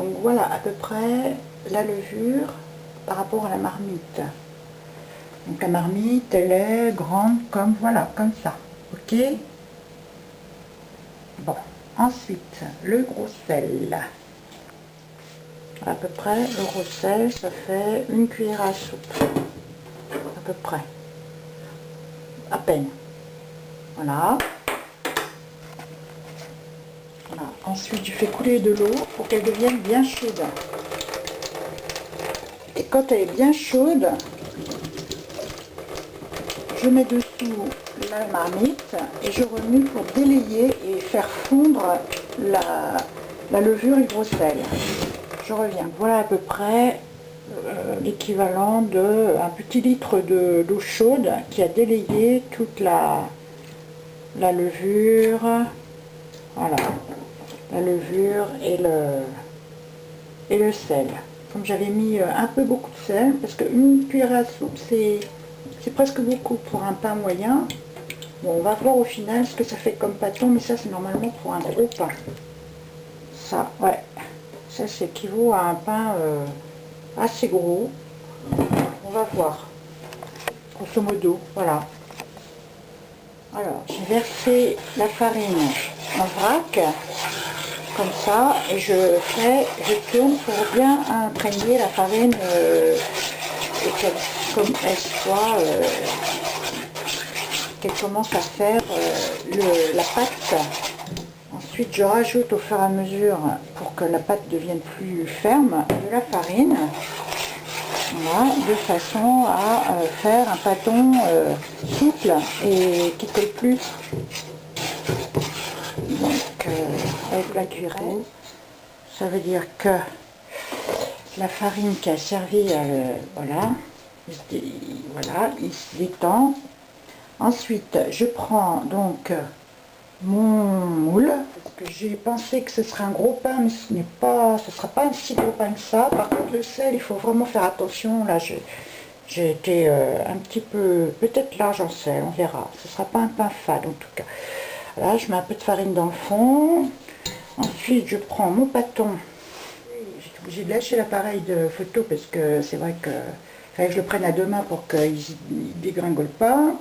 Donc voilà à peu près la levure par rapport à la marmite. Donc la marmite, elle est grande comme voilà, comme ça. Ok. Bon, ensuite le gros sel. À peu près le gros sel, ça fait une cuillère à soupe. À peu près. À peine. Voilà. Voilà. Ensuite, je fais couler de l'eau pour qu'elle devienne bien chaude. Et quand elle est bien chaude, je mets dessous la marmite et je remue pour délayer et faire fondre la levure et le gros sel. Je reviens. Voilà à peu près l'équivalent d'un petit litre d'eau chaude qui a délayé toute la levure. Voilà. La levure et le sel. Comme j'avais mis un peu beaucoup de sel, parce qu'une cuillère à soupe, c'est presque beaucoup pour un pain moyen. Bon, on va voir au final ce que ça fait comme pâton, mais ça c'est normalement pour un gros pain. Ça, ouais, ça s'équivaut à un pain assez gros. On va voir, grosso modo, voilà. Alors, j'ai versé la farine en vrac, comme ça, et je tourne pour bien imprégner la farine et qu'elle commence à faire la pâte. Ensuite, je rajoute au fur et à mesure, pour que la pâte devienne plus ferme, de la farine. Voilà, de façon à faire un pâton souple et qui ne colle plus. Donc, avec la cuillerette, ça veut dire que la farine qui a servi, voilà, il se détend. Ensuite, je prends donc mon moule, parce que j'ai pensé que ce serait un gros pain, mais ce ne sera pas un si gros pain que ça. Par contre, le sel, il faut vraiment faire attention. Là, j'ai été un petit peu, peut-être large en sel, on verra. Ce ne sera pas un pain fade en tout cas. Là, je mets un peu de farine dans le fond. Ensuite, je prends mon pâton. J'étais obligée de lâcher l'appareil de photo parce que c'est vrai que fallait que je le prenne à deux mains pour qu'il ne dégringole pas.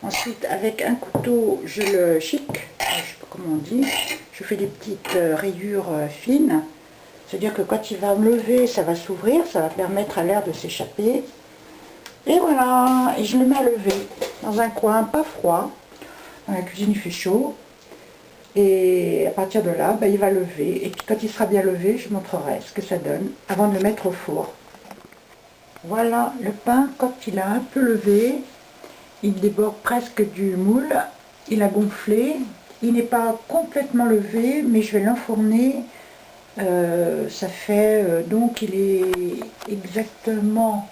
Ensuite, avec un couteau, je le chique, je ne sais pas comment on dit, je fais des petites rayures fines. C'est-à-dire que quand il va me lever, ça va s'ouvrir, ça va permettre à l'air de s'échapper. Et voilà, et je le mets à lever dans un coin pas froid. Dans la cuisine, il fait chaud. Et à partir de là, il va lever. Et puis quand il sera bien levé, je montrerai ce que ça donne avant de le mettre au four. Voilà le pain, quand il a un peu levé, il déborde presque du moule, il a gonflé, il n'est pas complètement levé, mais je vais l'enfourner. Ça fait, donc il est exactement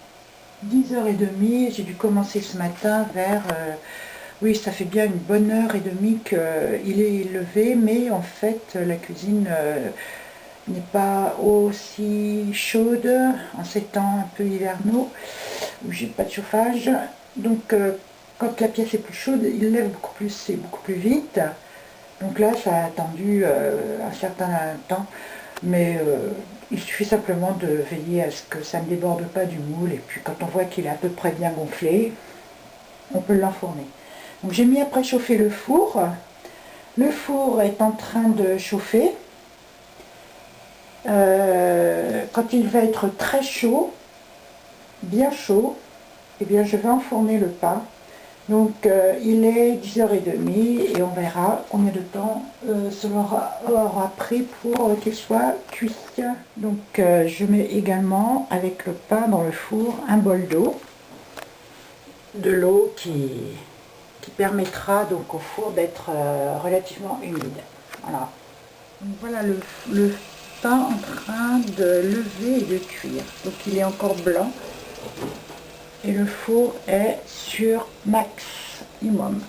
10h30, j'ai dû commencer ce matin vers, oui ça fait bien une bonne heure et demie qu'il est levé, mais en fait la cuisine n'est pas aussi chaude en ces temps un peu hivernaux, où j'ai pas de chauffage, donc quand la pièce est plus chaude, il lève beaucoup plus, c'est beaucoup plus vite. Donc là, ça a attendu un certain temps, mais il suffit simplement de veiller à ce que ça ne déborde pas du moule. Et puis quand on voit qu'il est à peu près bien gonflé, on peut l'enfourner. Donc j'ai mis à préchauffer le four. Le four est en train de chauffer. Quand il va être très chaud, bien chaud, eh bien je vais enfourner le pain. Donc il est 10h30 et on verra combien de temps cela aura pris pour qu'il soit cuit. Donc je mets également avec le pain dans le four un bol d'eau. De l'eau qui permettra donc au four d'être relativement humide. Voilà. Donc voilà le pain en train de lever et de cuire. Donc il est encore blanc. Et le four est sur maximum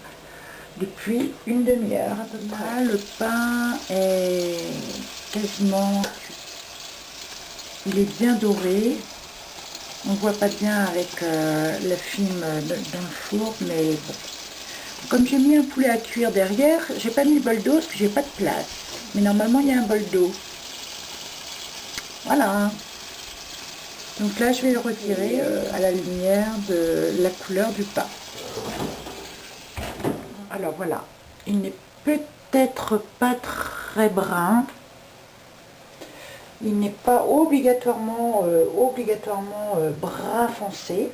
depuis une demi-heure à peu près. Le pain est quasiment cuit. Il est bien doré. On ne voit pas bien avec le film dans le four, mais bon. Comme j'ai mis un poulet à cuire derrière, j'ai pas mis le bol d'eau parce que j'ai pas de place. Mais normalement il y a un bol d'eau. Voilà. Donc là, je vais le retirer à la lumière de la couleur du pain. Alors voilà, il n'est peut-être pas très brun. Il n'est pas obligatoirement, brun foncé,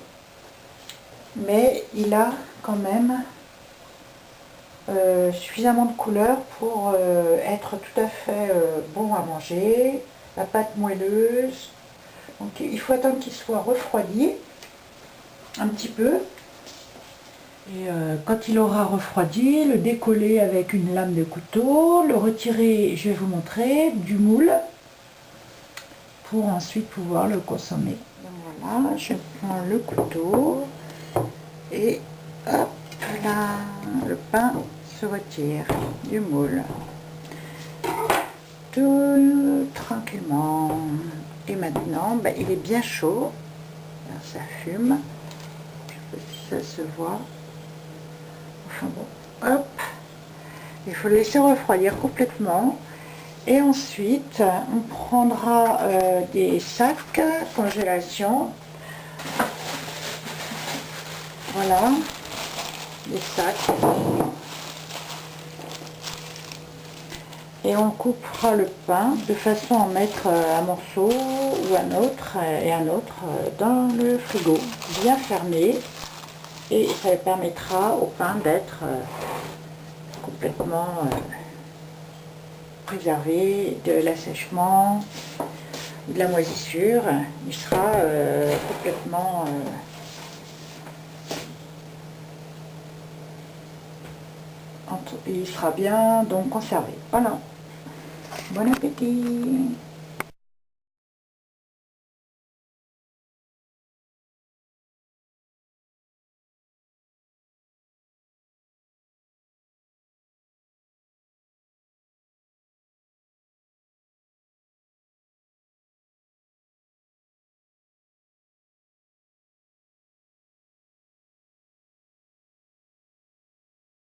mais il a quand même suffisamment de couleur pour être tout à fait bon à manger. La pâte moelleuse. Donc il faut attendre qu'il soit refroidi un petit peu. Et quand il aura refroidi, le décoller avec une lame de couteau, le retirer, je vais vous montrer, du moule pour ensuite pouvoir le consommer. Donc voilà, je prends le couteau et hop là, le pain se retire du moule. Tout tranquillement. Et maintenant, ben, il est bien chaud. Alors, ça fume. Je sais pas si ça se voit. Enfin bon, hop. Il faut le laisser refroidir complètement. Et ensuite, on prendra des sacs congélation. Voilà, des sacs. Et on coupera le pain de façon à mettre un morceau ou un autre et un autre dans le frigo, bien fermé. Et ça permettra au pain d'être complètement préservé de l'assèchement, de la moisissure. Il sera complètement il sera bien donc conservé. Voilà. Bon appétit!